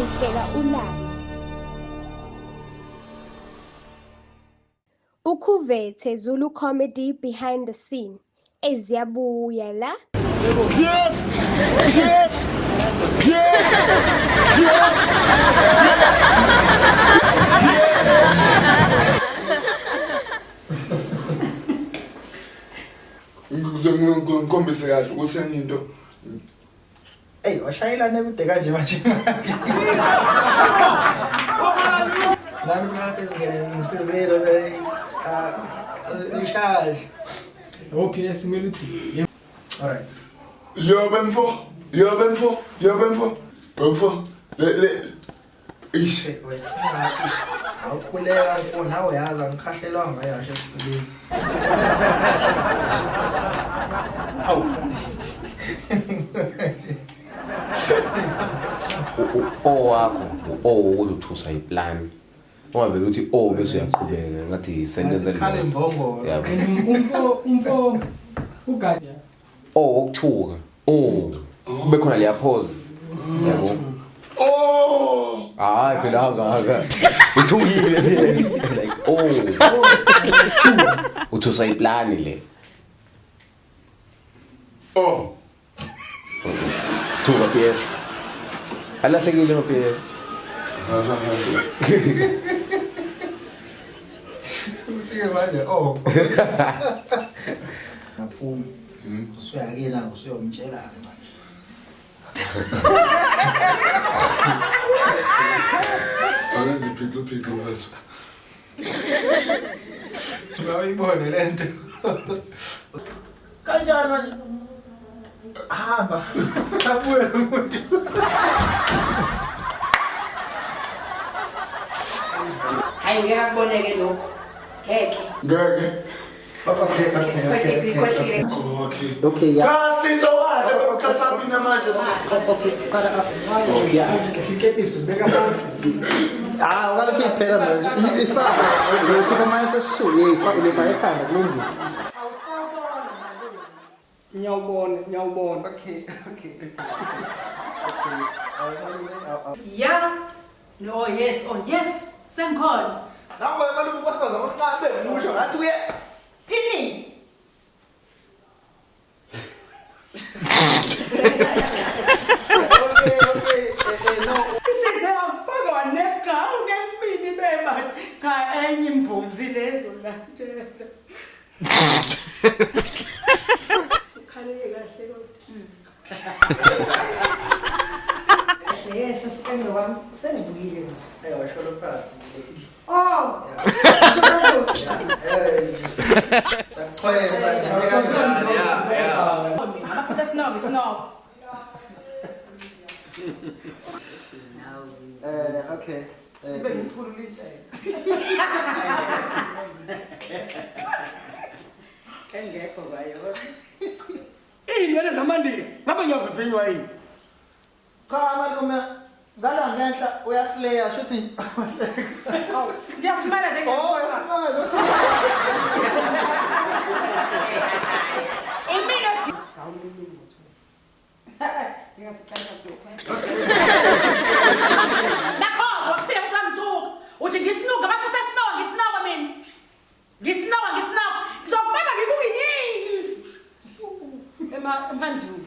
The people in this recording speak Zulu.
sihlela ulaka. Ukhuvethe Zulu comedy behind the scene. Eziyabuya la. Yes! Yes! Yes! Ngikombise kahle ukuthi into. Hey, washayelana kude kanje manje. Nami ngapha ngisizelo ushazi. Okay, simility. All right. Yo benfo. Ish. Wait. Awukhuleka mfo nawe yazi angikhahlelwanga yasho esifubeni. Awu. Wakho ukuthusa iplan ungavela uthi bese uyaqhubeka ngathi senze khale mbongo umfo ugadi ukuthuka kube khona leya pause yabo hayi phela angaka uthukile like uthusa iplan le thuka PS alahlekile no PS Usike manje Ngaphuma usuyakena usuyomtshela ke manje Ayenze phiclo mfethu. Uyibone lento kanjani manje hamba abuye umuntu hayi ngeke akuboneke lokho ngeke Okay, yeah. Sizowala bekuthatha mina manje Okay, kada ePISOD beka phansi. Ungala kuyiphela manje. Ifaka ukhipha manje sesishuye ifaka lefa ekhanda kulungile. awusabona malume Nyawubona. Okay. yeah no yes sengikhona Namba malume ubasaza amancane musho ngathi uye ini Okay, no. isize afaka waneka ungemini bema cha enye imbuzi lezo lantela ukhaleke kahle kodwa yes siqenge wami sengidukile Washolo phansi. oh Sakhweza nje kanjani? Yeah. amafuta snob Okay. bengiphululisha engekho bayo Iy'nwele zamandile ngabe ngiyavivinywa yini? Cha malume ngala ngenhla uyasileya shuthi ngiyafumana nje yasimanga imino nakho waphila ngithuka uthi ngisinuka bafutha sinowa ngisinawa mina ngisinawa ngizokubeka ngibuke yini emandulo